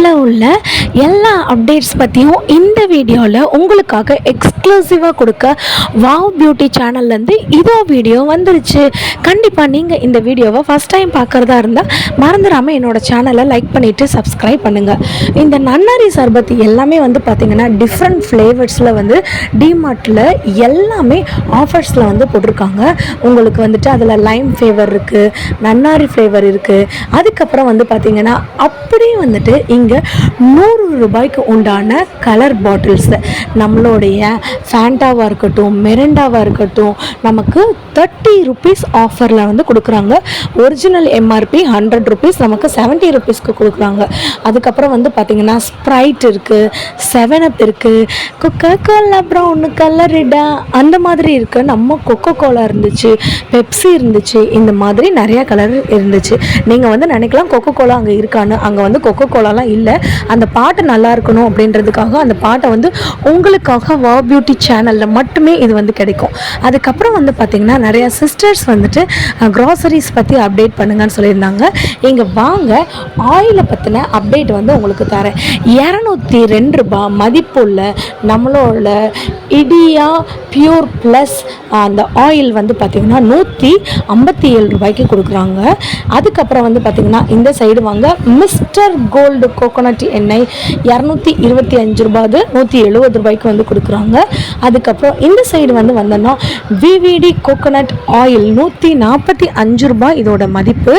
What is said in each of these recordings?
டிமார்ட்டில் உள்ள எல்லா அப்டேட்ஸ் பற்றியும் இந்த வீடியோவில் உங்களுக்காக எக்ஸ்க்ளூசிவாக கொடுக்க வாவ் பியூட்டி சேனல்லேருந்து இதோ வீடியோ வந்துருச்சு. கண்டிப்பாக நீங்கள் இந்த வீடியோவை ஃபஸ்ட் டைம் பார்க்குறதா இருந்தால் மறந்துடாமல் என்னோடய சேனலை லைக் பண்ணிவிட்டு சப்ஸ்கிரைப் பண்ணுங்கள். இந்த நன்னாரி சர்பத் எல்லாமே பார்த்திங்கன்னா டிஃப்ரெண்ட் ஃப்ளேவர்ஸில் டிமார்ட்டில் எல்லாமே ஆஃபர்ஸில் போட்டிருக்காங்க. உங்களுக்கு அதில் லைம் ஃப்ளேவர் இருக்குது, நன்னாரி ஃப்ளேவர் இருக்குது. அதுக்கப்புறம் பார்த்திங்கன்னா அப்படியே இங்கே 100 ரூபாய்க்கு உண்டான கலர் பாட்டில்ஸ், நம்மளுடைய ஃபேண்டாவாக இருக்கட்டும், மெரண்டாவாக இருக்கட்டும், நமக்கு 30 ருபீஸ் ஆஃபரில் கொடுக்குறாங்க. ஒரிஜினல் எம்ஆர்பி 100 ருபீஸ், நமக்கு 70 ருபீஸ்க்கு கொடுக்குறாங்க. அதுக்கப்புறம் பார்த்திங்கன்னா ஸ்ப்ரைட் இருக்குது, 7up இருக்குது, கொக்கோ கோலா ப்ரௌனு கலரிடா அந்த மாதிரி இருக்குது. நம்ம கொக்கோ கோலா இருந்துச்சு, பெப்சி இருந்துச்சு, இந்த மாதிரி நிறையா கலர் இருந்துச்சு. நீங்கள் நினைக்கலாம் கொக்கோ கோலா அங்கே இருக்கான்னு. அங்கே கொக்கோ கோலாலாம் இல்லை. அந்த பாட்டு நல்லா இருக்கணும் அப்படின்றதுக்காக அந்த பாட்டை உங்களுக்காக வாவ் பியூட்டி சேனலில் மட்டுமே இது கிடைக்கும். அதுக்கப்புறம் பார்த்திங்கன்னா நிறையா சிஸ்டர்ஸ் க்ராசரிஸ் பற்றி அப்டேட் பண்ணுங்கன்னு சொல்லியிருந்தாங்க. இங்கே வாங்க ஆயிலை பற்றின அப்டேட் உங்களுக்கு தரேன். 202 ரூபா மதிப்புள்ள நம்மளோட இடியா பியூர் ப்ளஸ் அந்த ஆயில் பார்த்திங்கன்னா 157 ரூபாய்க்கு கொடுக்குறாங்க. அதுக்கப்புறம் பார்த்திங்கன்னா இந்த சைடு வாங்க மிஸ்டர் கோல்டு கோகோனட் எண்ணெய் 225 ரூபாய், 170 ரூபாய்க்கு கொடுக்குறாங்க. அதுக்கப்புறம் இந்த சைடு வந்தோன்னா விவிடி கோகோனட் ஆயில் 145 ரூபாய் இதோட மதிப்பு,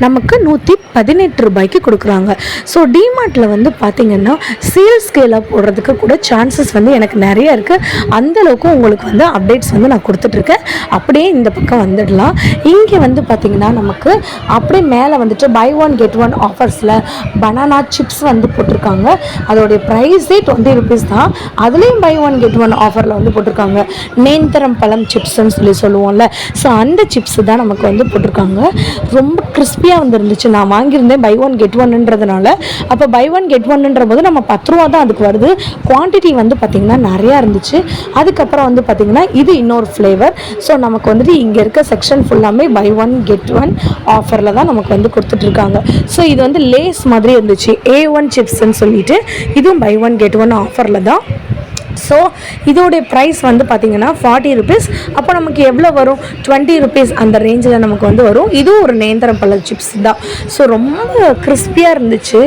நமக்கு 118 ரூபாய்க்கு கொடுக்குறாங்க. ஸோ டிமார்ட்டில் பார்த்திங்கன்னா சேல் ஸ்கேலாக போடுறதுக்கு கூட சான்சஸ் எனக்கு நிறைய இருக்குது. அந்தளவுக்கு உங்களுக்கு அப்டேட்ஸ் நான் கொடுத்துட்ருக்கேன். அப்படியே இந்த பக்கம் வந்துடலாம். இங்கே பார்த்திங்கன்னா நமக்கு அப்படியே மேலே பை ஒன் கெட் ஒன் ஆஃபர்ஸில் பனானா சிப்ஸ் போட்டிருக்காங்க. அதோடைய ப்ரைஸே 20 ருபீஸ் தான். அதுலேயும் பை ஒன் கெட் ஒன் ஆஃபரில் போட்டிருக்காங்க. நேந்திரம் பழம் சிப்ஸ்ன்னு சொல்லுவோம்ல, ஸோ அந்த சிப்ஸ் தான் நமக்கு போட்டிருக்காங்க. ரொம்ப கிறிஸ்பியாக இருந்துச்சு. நான் வாங்கியிருந்தேன் பை ஒன் கெட் ஒன்னுன்றதுனால. அப்போ பை ஒன் கெட் ஒன்னுன்ற போது நம்ம 10 ரூபா தான் அதுக்கு வருது. குவான்டிட்டி பார்த்திங்கன்னா நிறையா இருந்துச்சு. அதுக்கப்புறம் பார்த்திங்கன்னா இது இன்னொரு ஃப்ளேவர். ஸோ நமக்கு இங்கே இருக்க செக்ஷன் ஃபுல்லாமே பை ஒன் கெட் ஒன் ஆஃபரில் தான் நமக்கு கொடுத்துட்ருக்காங்க. ஸோ இது லேஸ் மாதிரி இருந்துச்சு, A1 சிப்ஸ்ன்னு சொல்லிட்டு. இதுவும் பை ஒன் கெட் ஒன் ஆஃபரில் தான். ஸோ இதோடைய ப்ரைஸ் பார்த்திங்கன்னா 40 ருபீஸ். அப்போ நமக்கு எவ்வளோ வரும்? 20 ருபீஸ் அந்த ரேஞ்சில் நமக்கு வரும். இதுவும் ஒரு நேந்திரம் பழ சிப்ஸ் தான். ஸோ ரொம்ப கிறிஸ்பியாக இருந்துச்சு,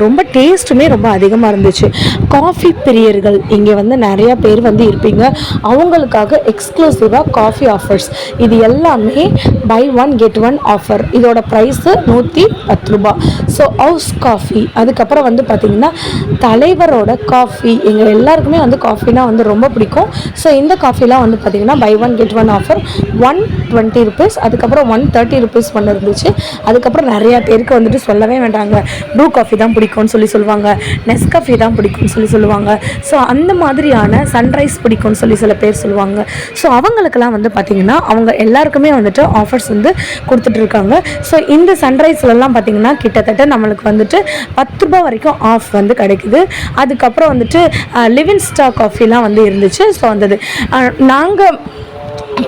ரொம்ப டேஸ்ட்டுமே ரொம்ப அதிகமாக இருந்துச்சு. காஃபி பிரியர்கள் இங்கே நிறையா பேர் இருப்பீங்க. அவங்களுக்காக எக்ஸ்க்ளூசிவாக காஃபி ஆஃபர்ஸ் இது எல்லாமே buy one get one offer. இதோட ப்ரைஸு 110 ரூபா. ஸோ ஹவுஸ் காஃபி, அதுக்கப்புறம் பார்த்திங்கன்னா தலைவரோட காஃபி, எங்கள் எல்லாருக்குமே காஃபினா ரொம்ப பிடிக்கும். ஸோ இந்த காஃபிலாம் பார்த்திங்கன்னா buy one get one offer 120 rupees. அதுக்கப்புறம் 130 ருபீஸ் இருந்துச்சு. அதுக்கப்புறம் நிறையா பேருக்கு சொல்லவே வேண்டாங்க, ப்ரூ காஃபி தான் பிடிக்கும்னு சொல்லுவாங்க, நெஸ்காஃபி தான் பிடிக்கும்னு சொல்லுவாங்க. ஸோ அந்த மாதிரியான சன்ரைஸ் பிடிக்கும்னு சில பேர் சொல்லுவாங்க. ஸோ அவங்களுக்கெல்லாம் பார்த்திங்கன்னா அவங்க எல்லாருக்குமே ஆஃபர்ஸ் கொடுத்துட்ருக்காங்க. ஸோ இந்த சன்ரைஸ்லாம் பார்த்திங்கன்னா கிட்டத்தட்ட நம்மளுக்கு 10 ரூபா வரைக்கும் ஆஃப் கிடைக்குது. அதுக்கப்புறம் லிவின் ஸ்டார் காஃபிலாம் இருந்துச்சு. ஸோ நாங்கள்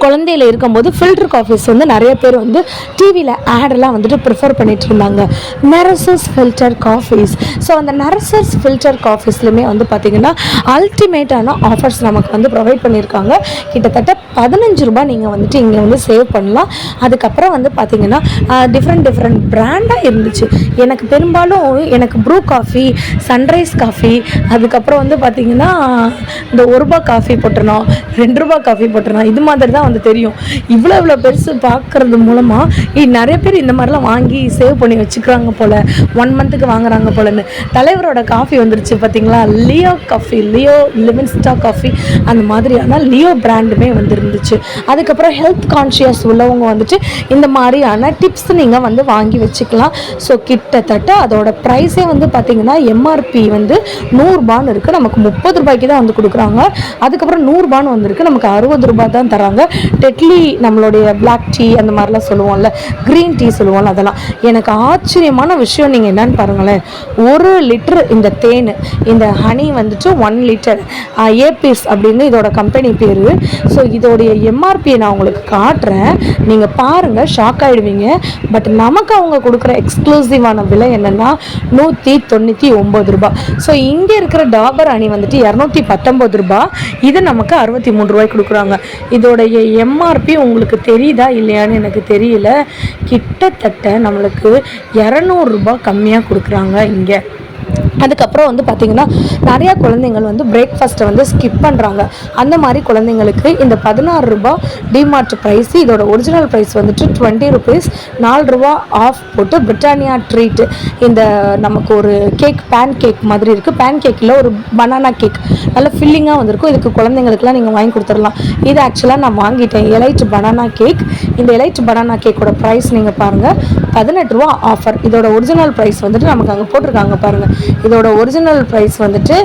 குழந்தையில் இருக்கும்போது ஃபில்டர் காஃபிஸ் நிறைய பேர் டிவியில் ஆடெல்லாம் ப்ரிஃபர் பண்ணிட்டு இருந்தாங்க, நரசஸ் ஃபில்டர் காஃபீஸ். ஸோ அந்த நரசஸ் ஃபில்டர் காஃபீஸ்லையுமே பார்த்திங்கன்னா அல்டிமேட்டான ஆஃபர்ஸ் நமக்கு ப்ரொவைட் பண்ணியிருக்காங்க. கிட்டத்தட்ட 15 ரூபாய் நீங்கள் இங்கே சேவ் பண்ணலாம். அதுக்கப்புறம் பார்த்திங்கன்னா டிஃப்ரெண்ட் பிராண்டாக இருந்துச்சு. எனக்கு பெரும்பாலும் எனக்கு ப்ரூ காஃபி, சன்ரைஸ் காஃபி, அதுக்கப்புறம் பார்த்திங்கன்னா இந்த 1 ரூபா காஃபி போட்டுருந்தோம், 2 ரூபா காஃபி போட்டுருந்தோம், இது மாதிரி தான் தெரியும். இவ்வளோ பெருசு பார்க்கறது மூலமாக நிறைய பேர் இந்த மாதிரிலாம் வாங்கி சேவ் பண்ணி வச்சுக்கிறாங்க போல், 1 மந்த்துக்கு வாங்குறாங்க போலன்னு. தலைவரோட காஃபி வந்துருச்சு பார்த்திங்களா, Leo coffee, Leo live-in star coffee, அந்த மாதிரியான லியோ பிராண்டுமே இருந்துச்சு. அதுக்கப்புறம் ஹெல்த் கான்ஷியஸ் உள்ளவங்க இந்த மாதிரியான டிப்ஸ் நீங்கள் வாங்கி வச்சுக்கலாம். ஸோ கிட்டத்தட்ட அதோட ப்ரைஸே பார்த்திங்கன்னா எம்ஆர்பி 100 ரூபான்னு இருக்குது, நமக்கு 30 ரூபாய்க்கு தான் கொடுக்குறாங்க. அதுக்கப்புறம் 100 ரூபான்னு நமக்கு 60 ரூபாய் தான் தராங்க. டெட்லி நம்மளுடைய பிளாக் டீ அந்த மாதிரிலாம் சொல்லுவோம்ல, க்ரீன் டீ சொல்லுவோம்ல, அதெல்லாம். எனக்கு ஆச்சரியமான விஷயம் நீங்கள் என்னன்னு பாருங்களேன், 1 லிட்டர் இந்த தேன், இந்த ஹனி வந்துட்டு 1 லிட்டர் ஏபிஎஸ் அப்படின்னு இதோட கம்பெனி பேர். ஸோ இதோடைய எம்ஆர்பியை நான் உங்களுக்கு காட்டுறேன், நீங்கள் பாருங்கள், ஷாக் ஆகிடுவீங்க. பட் நமக்கு அவங்க கொடுக்குற எக்ஸ்க்ளூசிவான விலை என்னென்னா 199 ரூபாய். ஸோ இங்கே இருக்கிற டாபர் ஹனி வந்துட்டு 219 ரூபாய், இது நமக்கு 63 ரூபாய்க்கு கொடுக்குறாங்க. இதோடைய எம்ஆர்பி உங்களுக்கு தெரியுதா இல்லையான்னு எனக்கு தெரியல, கிட்டத்தட்ட நம்மளுக்கு 200 ரூபாய் கம்மியாக கொடுக்குறாங்க இங்கே. அதுக்கப்புறம் வந்து பார்த்திங்கன்னா நிறையா குழந்தைங்கள் வந்து பிரேக்ஃபாஸ்ட்டை வந்து ஸ்கிப் பண்ணுறாங்க. அந்த மாதிரி குழந்தைங்களுக்கு இந்த 16 ரூபாய் டிமார்ட் ப்ரைஸ், இதோட ஒரிஜினல் ப்ரைஸ் வந்துட்டு 20 ருபீஸ், 4 ரூபா ஆஃப் போட்டு பிரிட்டானியா ட்ரீட், இந்த நமக்கு ஒரு கேக், பேன் கேக் மாதிரி இருக்குது. பேன் கேக்கில் ஒரு பனானா கேக் நல்ல ஃபில்லிங்காக வந்திருக்கும். இதுக்கு குழந்தைங்களுக்குலாம் நீங்கள் வாங்கி கொடுத்துடலாம். இது ஆக்சுவலாக நான் வாங்கிட்டேன், எலைட் பனானா கேக். இந்த எலைட் பனானா கேக்கோட ப்ரைஸ் நீங்கள் பாருங்கள், 18 ரூபா ஆஃபர். இதோட ஒரிஜினல் ப்ரைஸ் வந்துட்டு நமக்கு அங்கே போட்டிருக்காங்க பாருங்கள். இதோட ஒரிஜினல் ப்ரைஸ் வந்துட்டு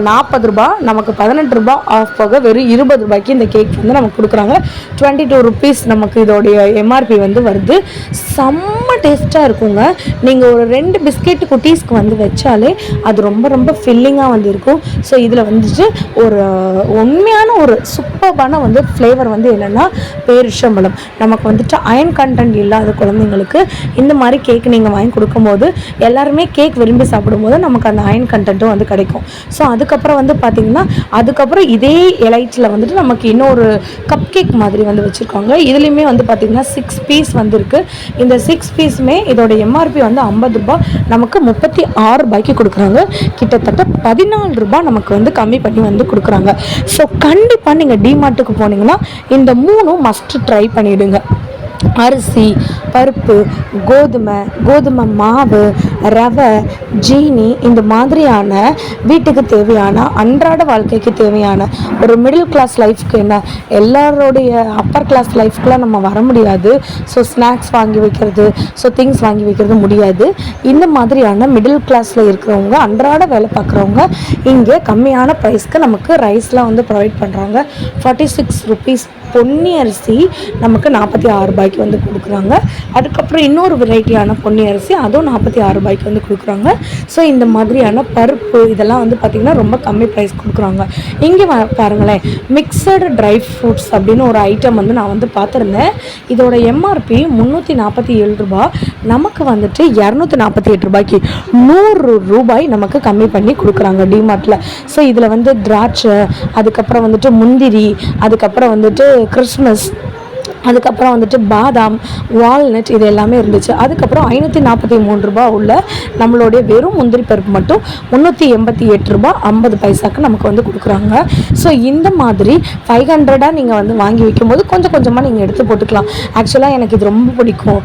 40 ரூபா, நமக்கு 18 ரூபா ஆஃப் போக வெறும் 20 ரூபாய்க்கு இந்த கேக் வந்து நமக்கு கொடுக்குறாங்க. 22 ருபீஸ் நமக்கு இதோடைய எம்ஆர்பி வந்து வருது. செம்ம டேஸ்ட்டாக இருக்குங்க. நீங்கள் ஒரு 2 பிஸ்கெட் குட்டீஸ்க்கு வந்து வச்சாலே அது ரொம்ப ரொம்ப ஃபில்லிங்காக வந்து இருக்கும். ஸோ இதில் வந்துட்டு ஒரு உண்மையான ஒரு சூப்பர்பான வந்து ஃப்ளேவர் வந்து என்னென்னா பேரிச்சம்பழம். நமக்கு வந்துட்டு அயன் கண்டென்ட் இல்லாத குழந்தைங்களுக்கு இந்த மாதிரி கேக் நீங்கள் வாங்கி கொடுக்கும்போது எல்லாருமே கேக் விரும்பி சாப்பிடும்போது நமக்கு அந்த அயன் கண்டென்ட்டும் வந்து கிடைக்கும். ஸோ அதுக்கப்புறம் வந்து பார்த்திங்கன்னா அதுக்கப்புறம் இதே எலைட்டில் வந்துட்டு நமக்கு இன்னொரு கப் கேக் மாதிரி வந்து வச்சுருக்காங்க. இதுலேயுமே வந்து பார்த்திங்கன்னா 6 பீஸ் வந்துருக்கு. இந்த 6 பீஸுமே இதோட எம்ஆர்பி வந்து 50 ரூபாய், நமக்கு 36 ரூபாய்க்கு கொடுக்குறாங்க. கிட்டத்தட்ட 14 ரூபாய் நமக்கு வந்து கம்மி பண்ணி வந்து கொடுக்குறாங்க. ஸோ கண்டிப்பாக நீங்கள் டிமார்ட்டுக்கு போனீங்கன்னா இந்த 3 மஸ்ட் ட்ரை பண்ணிவிடுங்க. அரிசி, பருப்பு, கோதுமை மாவு, ரவை, ஜீனி, இந்த மாதிரியான வீட்டுக்கு தேவையான அன்றாட வாழ்க்கைக்கு தேவையான ஒரு மிடில் கிளாஸ் லைஃப்க்கு என்ன, எல்லாரோடைய அப்பர் கிளாஸ் லைஃப்க்குலாம் நம்ம வர முடியாது. ஸோ ஸ்நாக்ஸ் வாங்கி வைக்கிறது, ஸோ திங்ஸ் வாங்கி வைக்கிறது முடியாது. இந்த மாதிரியான மிடில் கிளாஸில் இருக்கிறவங்க, அன்றாட வேலை பார்க்குறவங்க இங்கே கம்மியான ப்ரைஸ்க்கு நமக்கு ரைஸ்லாம் வந்து ப்ரொவைட் பண்ணுறாங்க. 46 ருபீஸ் பொன்னி அரிசி நமக்கு 46 ரூபாய்க்கு வந்து கொடுக்குறாங்க. அதுக்கப்புறம் இன்னொரு வெரைட்டியான பொன்னி அரிசி, அதுவும் 46 ரூபாய்க்கு வந்து கொடுக்குறாங்க. ஸோ இந்த மாதிரியான பருப்பு இதெல்லாம் வந்து பார்த்திங்கன்னா ரொம்ப கம்மி ப்ரைஸ் கொடுக்குறாங்க. இங்கே பாருங்களேன், மிக்சடு ட்ரை ஃப்ரூட்ஸ் அப்படின்னு ஒரு ஐட்டம் வந்து நான் வந்து பார்த்துருந்தேன். இதோட எம்ஆர்பி 347 ரூபாய், நமக்கு வந்துட்டு 248 ரூபாய்க்கு 100 ரூபாய் நமக்கு கம்மி பண்ணி கொடுக்குறாங்க டிமார்ட்டில். ஸோ இதில் வந்து திராட்சை, அதுக்கப்புறம் வந்துட்டு முந்திரி, அதுக்கப்புறம் வந்துட்டு கிறிஸ்மஸ், அதுக்கப்புறம் வந்துட்டு பாதாம், வால்நட், இது எல்லாமே இருந்துச்சு. அதுக்கப்புறம் 543 ரூபா உள்ள நம்மளுடைய வெறும் முந்திரி பருப்பு மட்டும் 388 ரூபா 50 பைசாக்கு நமக்கு வந்து கொடுக்குறாங்க. ஸோ இந்த மாதிரி 500 நீங்கள் வந்து வாங்கி வைக்கும்போது கொஞ்சம் கொஞ்சமாக நீங்கள் எடுத்து போட்டுக்கலாம். ஆக்சுவலாக எனக்கு இது ரொம்ப பிடிக்கும்,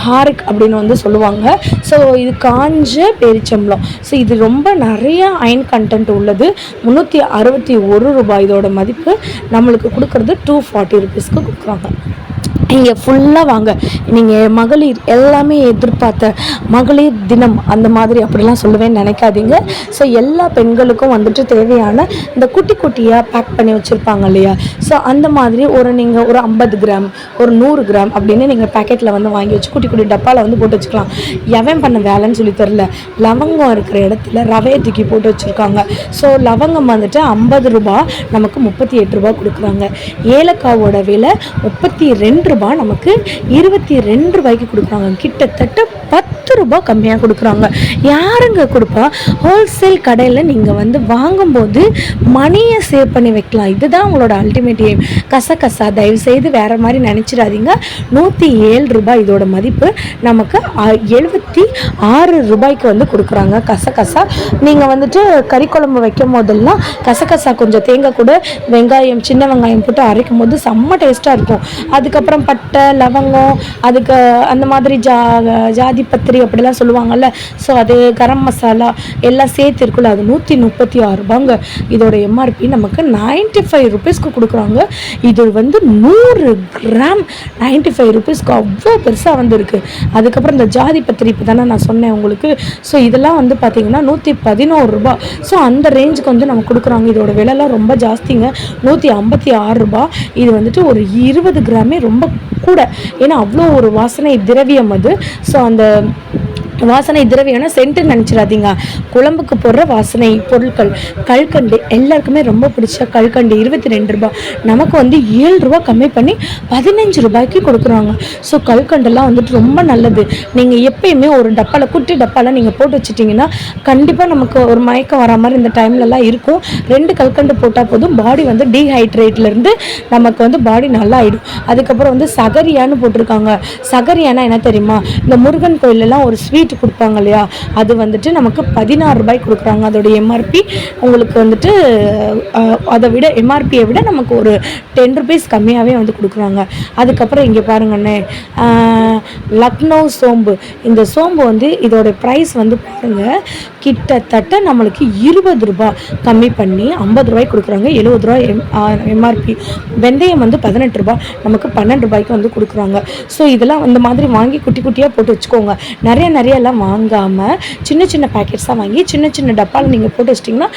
ஹாரிக் அப்படின்னு வந்து சொல்லுவாங்க. ஸோ இது காஞ்ச பேரிச்சம்பழம். ஸோ இது ரொம்ப நிறைய அயன் கண்டென்ட் உள்ளது. 361 ரூபாய் இதோட மதிப்பு, நம்மளுக்கு கொடுக்குறது 240 ருபீஸ்க்கு கொடுக்குறாங்க. இங்கே ஃபுல்லாக வாங்க, நீங்கள் மகளிர் எல்லாமே எதிர்பார்த்த மகளிர் தினம் அந்த மாதிரி அப்படிலாம் சொல்லுவேன்னு நினைக்காதீங்க. ஸோ எல்லா பெண்களுக்கும் வந்துட்டு தேவையான இந்த குட்டி குட்டியாக பேக் பண்ணி வச்சுருப்பாங்க இல்லையா, ஸோ அந்த மாதிரி நீங்கள் ஒரு 50 கிராம், ஒரு 100 கிராம் அப்படின்னு நீங்கள் பேக்கெட்டில் வந்து வாங்கி வச்சு குட்டி குட்டி டப்பாவில் வந்து போட்டு வச்சுக்கலாம். எவன் பண்ண வேலைன்னு சொல்லி தெரில, லவங்கம் இருக்கிற இடத்துல ரவையை தூக்கி போட்டு வச்சுருக்காங்க. ஸோ லவங்கம் வந்துட்டு 50 ரூபா, நமக்கு 38 ரூபா கொடுக்குறாங்க. ஏலக்காவோட விலை 32 ரூபா, நமக்கு 22 ரூபாய்க்கு கொடுக்குறாங்க. கிட்டத்தட்ட 10 ரூபாய் கம்மியாக கொடுக்குறாங்க. யாருங்க கொடுப்பா? ஹோல்சேல் கடையில் நீங்கள் வந்து வாங்கும்போது மணியை சேவ் பண்ணி வைக்கலாம். இதுதான் உங்களோட அல்டிமேட் எய்ம். கசகசா தயவுசெய்து வேறு மாதிரி நினச்சிடாதீங்க. 107 ரூபாய் இதோட மதிப்பு, நமக்கு 76 ரூபாய்க்கு வந்து கொடுக்குறாங்க. கசகசா நீங்கள் வந்துட்டு கறி குழம்பு வைக்கும் போதெல்லாம் கசகசா கொஞ்சம் தேங்காய் கூட வெங்காயம், சின்ன வெங்காயம் போட்டு அரைக்கும் போது செம்ம டேஸ்ட்டாக இருக்கும். அதுக்கப்புறம் பட்டை லவங்கம் அதுக்கு அந்த மாதிரி ஜாதி பத்திரி அப்படிலாம் சொல்லுவாங்கள்ல. ஸோ அது கரம் மசாலா எல்லாம் சேர்த்து இருக்குல்ல, அது 136 ரூபாங்க. இதோட எம்ஆர்பி நமக்கு 95 ருபீஸ்க்கு கொடுக்குறாங்க. இது வந்து 100 கிராம் 95 ருபீஸ்க்கு அவ்வளோ பெருசாக வந்து இருக்குது. அதுக்கப்புறம் இந்த ஜாதி பத்திரி இப்போ தானே நான் சொன்னேன் உங்களுக்கு. ஸோ இதெல்லாம் வந்து பார்த்திங்கன்னா 111 ரூபா. ஸோ அந்த ரேஞ்சுக்கு வந்து நம்ம கொடுக்குறாங்க. இதோட விலைலாம் ரொம்ப ஜாஸ்திங்க, 156 ரூபா. இது வந்துட்டு ஒரு 20 கிராமே ரொம்ப கூட, ஏன்னா அவ்வளோ ஒரு வாசனை திரவியம் அது. ஸோ அந்த வாசனை திரவியம்னா சென்ட்டுன்னு நினச்சிடாதீங்க, குழம்புக்கு போடுற வாசனை பொருட்கள். கல்கண்டு எல்லாருக்குமே ரொம்ப பிடிச்ச கல்கண்டு 22 ரூபா, நமக்கு வந்து 7 ரூபா கம்மி பண்ணி 15 ரூபாய்க்கு கொடுக்குறாங்க. ஸோ கல்கண்டெல்லாம் வந்துட்டு ரொம்ப நல்லது. நீங்கள் எப்பயுமே ஒரு டப்பாவில் குட்டி டப்பாவில் நீங்கள் போட்டு வச்சுட்டிங்கன்னா கண்டிப்பாக நமக்கு ஒரு மயக்கம் வர மாதிரி இந்த டைம்லலாம் இருக்கும். 2 கல்கண்டு போட்டால் போதும், பாடி வந்து டீஹைட்ரேட்லேருந்து நமக்கு வந்து பாடி நல்லா ஆகிடும். அதுக்கப்புறம் வந்து சகரியான்னு போட்டிருக்காங்க. சகரியானா என்ன தெரியுமா, இந்த முருகன் கோயிலெல்லாம் ஒரு ஸ்வீட் கொடுப்பாங்க இல்லையா, அது வந்துட்டு நமக்கு 16 ரூபாய்க்கு கொடுக்குறாங்க. அதோடைய எம்ஆர்பி உங்களுக்கு வந்துட்டு அதை விட எம்ஆர்பியை விட நமக்கு ஒரு 10 ருபீஸ் கம்மியாகவே வந்து கொடுக்குறாங்க. அதுக்கப்புறம் இங்கே பாருங்கண்ணே, லக்னோ சோம்பு. இந்த சோம்பு வந்து இதோட ப்ரைஸ் வந்து பாருங்கள், கிட்டத்தட்ட நம்மளுக்கு 20 ரூபா கம்மி பண்ணி 50 ரூபாய்க்கு கொடுக்குறாங்க. 70 ரூபா எம்ஆர்பி. வெந்தயம் வந்து 18 ரூபா, நமக்கு 12 ரூபாய்க்கு வந்து கொடுக்குறாங்க. ஸோ இதெல்லாம் இந்த மாதிரி வாங்கி குட்டி குட்டியாக போட்டு வச்சுக்கோங்க. நிறைய எல்லாம் வாங்காமல் சின்ன சின்ன பேக்கெட்ஸாக வாங்கி சின்ன சின்ன டப்பாவில் நீங்கள் போட்டு வச்சிட்டிங்கன்னா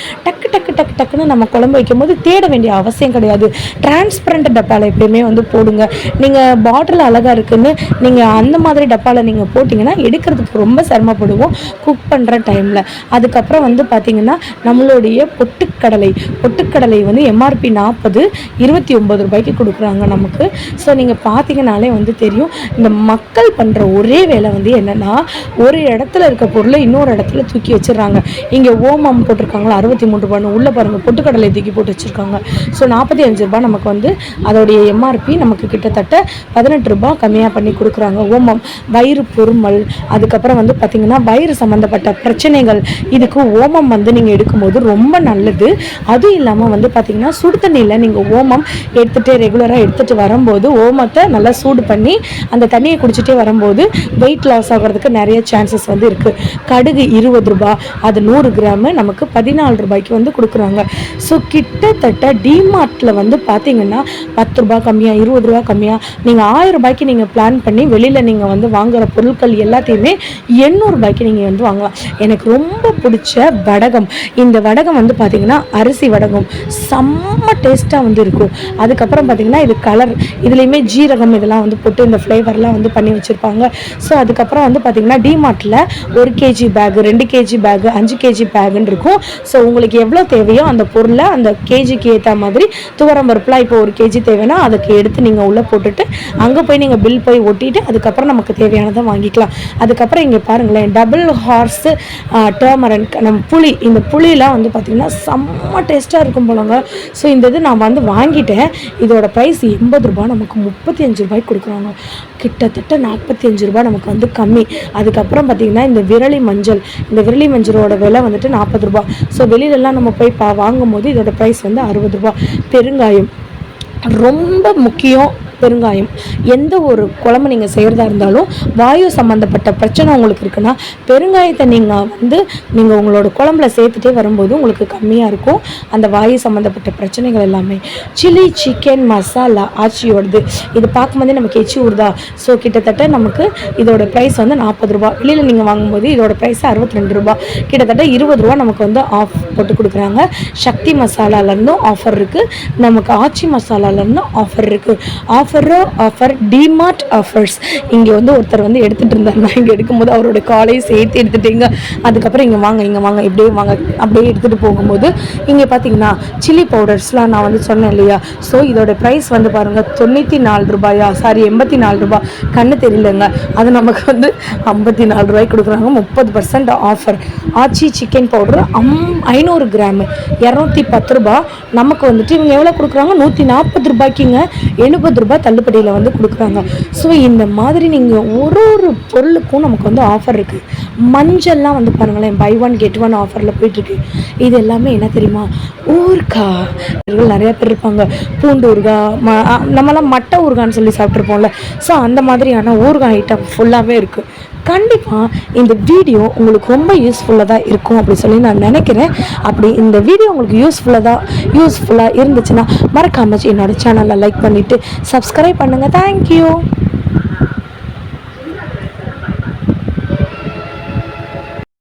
டக்குன்னு நம்ம குழம்பு வைக்கும் போது தேட வேண்டிய அவசியம் கிடையாது. டிரான்ஸ்பரண்ட் டப்பாவில் எப்பயுமே வந்து போடுங்க. நீங்கள் பாட்டில் அழகாக இருக்குன்னு நீங்கள் அந்த மாதிரி டப்பாவில் நீங்கள் போட்டிங்கன்னா எடுக்கிறதுக்கு ரொம்ப சிரமப்படுவோம் குக் பண்ணுற டைமில். அதுக்கப்புறம் வந்து பார்த்திங்கன்னா நம்மளுடைய பொட்டுக்கடலை வந்து எம்ஆர்பி 40, 29 ரூபாய்க்கு கொடுக்குறாங்க நமக்கு. ஸோ நீங்கள் பார்த்தீங்கன்னாலே வந்து தெரியும், இந்த மக்கள் பண்ணுற ஒரே வேலை வந்து என்னென்னா, ஒரு இடத்துல இருக்க பொருளை இன்னொரு இடத்துல தூக்கி வச்சிடறாங்க. இங்கே ஓமம் போட்டிருக்காங்களா 63 ரூபான்னு, உள்ளே பாருங்கள் பொட்டுக்கடலை தூக்கி போட்டு வச்சுருக்காங்க. ஸோ 45 ரூபா நமக்கு வந்து அதோடைய எம்ஆர்பி நமக்கு கிட்டத்தட்ட 18 ரூபா கம்மியாக பண்ணி கொடுக்குறாங்க. ஓமம் வயிறு பொறுமல், அதுக்கப்புறம் வந்து பார்த்திங்கன்னா வயிறு சம்மந்தப்பட்ட பிரச்சனைகள், இதுக்கு ஓமம் வந்து நீங்கள் எடுக்கும்போது ரொம்ப நல்லது. அதுவும் இல்லாமல் வந்து பார்த்திங்கன்னா சுடு தண்ணியில் நீங்கள் ஓமம் ரெகுலராக எடுத்துகிட்டு வரும்போது ஓமத்தை நல்லா சூடு பண்ணி அந்த தண்ணியை குடிச்சிட்டே வரும்போது வெயிட் லாஸ் ஆகிறதுக்கு நிறைய சான்சஸ் வந்து இருக்குது. கடுகு 20 ரூபா, அது 100 கிராமு நமக்கு 14 ரூபாய்க்கு வந்து கொடுக்குறாங்க. ஸோ கிட்டத்தட்ட டிமார்ட்டில் வந்து பார்த்திங்கன்னா 10 ரூபா கம்மியாக 20 ரூபா கம்மியாக நீங்கள் 1000 ரூபாய்க்கு நீங்கள் பிளான் பண்ணி வெளியில் நீங்கள் வந்து வாங்குகிற பொருட்கள் எல்லாத்தையுமே 800 ரூபாய்க்கு நீங்கள் வந்து வாங்கலாம். எனக்கு ரொம்ப பிடிச்ச வடகம், இந்த வடகம் வந்து பார்த்திங்கன்னா அரிசி வடகம் செம்ம டேஸ்ட்டாக வந்து இருக்கும். அதுக்கப்புறம் பார்த்திங்கன்னா இது கலர், இதுலேயுமே ஜீரகம் இதெல்லாம் வந்து போட்டு இந்த ஃப்ளேவர்லாம் வந்து பண்ணி வச்சுருப்பாங்க. ஸோ அதுக்கப்புறம் வந்து பார்த்திங்கன்னா டிமார்ட்டில் 1 KG bag, 2 KG bag, 5 KG பேகுன்னு இருக்கும். ஸோ உங்களுக்கு எவ்வளோ தேவையோ அந்த பொருளை அந்த கேஜிக்கு ஏற்ற மாதிரி துவரம் பருப்புலாம் இப்போ 1 கேஜி தேவைன்னா அதுக்கு எடுத்து நீங்கள் உள்ளே போட்டுட்டு அங்கே போய் நீங்கள் பில் போய் ஒட்டிட்டு அதுக்கப்புறம் நமக்கு தேவையானதை வாங்கிக்கலாம். அதுக்கப்புறம் இங்கே பாருங்களேன், டபுள் ஹார்ஸு டர்மரன் நம்ம புளி, இந்த புளியெலாம் வந்து பார்த்திங்கன்னா செம்ம டேஸ்ட்டாக இருக்கும் போலங்க. ஸோ இந்த இது நான் வந்து வாங்கிட்டேன். இதோட ப்ரைஸ் 80 ரூபா, நமக்கு 35 ரூபாய்க்கு கொடுக்குறாங்க. கிட்டத்தட்ட 45 ரூபா நமக்கு வந்து கம்மி. அதுக்கப்புறம் பார்த்திங்கன்னா இந்த விரலி மஞ்சளோட விலை வந்துட்டு 40 ரூபா. ஸோ வெளியிலலாம் நம்ம போய் வாங்கும்போது இதோட ப்ரைஸ் வந்து 60 ரூபா. பெருங்காயம் ரொம்ப முக்கியம். பெருங்காயம் எந்த ஒரு குழம்பு நீங்கள் செய்கிறதா இருந்தாலும் வாயு சம்மந்தப்பட்ட பிரச்சனை உங்களுக்கு இருக்குன்னா பெருங்காயத்தை நீங்கள் உங்களோட குழம்புல சேர்த்துட்டே வரும்போது உங்களுக்கு கம்மியாக இருக்கும் அந்த வாயு சம்மந்தப்பட்ட பிரச்சனைகள் எல்லாமே. சில்லி சிக்கன் மசாலா ஆச்சியோடது, இது பார்க்கும்போதே நமக்கு எச்சி ஊறுதா. ஸோ கிட்டத்தட்ட நமக்கு இதோட ப்ரைஸ் வந்து 40 ரூபா. வெளியில் நீங்கள் வாங்கும்போது இதோட ப்ரைஸ் 62 ரூபா. கிட்டத்தட்ட 20 ரூபா நமக்கு வந்து ஆஃப் போட்டு கொடுக்குறாங்க. சக்தி மசாலாலேருந்தும் ஆஃபர் இருக்குது, நமக்கு ஆச்சி மசாலாலேருந்தும் ஆஃபர் இருக்குது. Offer DMart offers. இங்கே வந்து ஒருத்தர் வந்து எடுத்துகிட்டு இருந்தார், நான் இங்கே எடுக்கும்போது அவரோட காலையை சேர்த்து எடுத்துட்டீங்க. அதுக்கப்புறம் இங்கே வாங்க இப்படியே வாங்க, அப்படியே எடுத்துகிட்டு போகும்போது இங்கே பார்த்தீங்கன்னா சில்லி பவுடர்ஸ்லாம் நான் வந்து சொன்னேன் இல்லையா. ஸோ இதோட ப்ரைஸ் வந்து பாருங்கள் 94 ரூபாயா, 84 ரூபா, கண்ணு தெரியலங்க. அது நமக்கு வந்து 54 ரூபாய்க்கு கொடுக்குறாங்க, 30% ஆஃபர். ஆச்சி சிக்கன் பவுடர் 500 கிராமு 210 ரூபா, நமக்கு வந்துட்டு இவங்க எவ்வளோ கொடுக்குறாங்க 140 ரூபாய்க்குங்க. 70 ரூபாய் ரூபாய் தள்ளுபடியில் வந்து கொடுக்குறாங்க. ஸோ இந்த மாதிரி நீங்கள் ஒரு பொருளுக்கும் நமக்கு வந்து ஆஃபர் இருக்குது. மஞ்சள்லாம் வந்து பாருங்களேன், பை ஒன் கெட் ஒன் ஆஃபரில் போயிட்டுருக்கு. இது எல்லாமே என்ன தெரியுமா, ஊறுகாய். நிறையா பேர் இருப்பாங்க, பூண்டு ஊறுகாய், நம்மலாம் மட்டை ஊறுகான்னு சொல்லி சாப்பிட்ருப்போம்ல. ஸோ அந்த மாதிரியான ஊறுகாய் ஐட்டம் ஃபுல்லாகவே இருக்குது. கண்டிப்பாக இந்த வீடியோ உங்களுக்கு ரொம்ப யூஸ்ஃபுல்லாக தான் இருக்கும் அப்படி சொல்லி நான் நினைக்கிறேன். அப்படி இந்த வீடியோ உங்களுக்கு யூஸ்ஃபுல்லாக இருந்துச்சுன்னா மறக்காம என்னோடய சேனலை லைக் பண்ணிவிட்டு சப்ஸ்கிரைப் பண்ணுங்கள். தேங்க்யூ.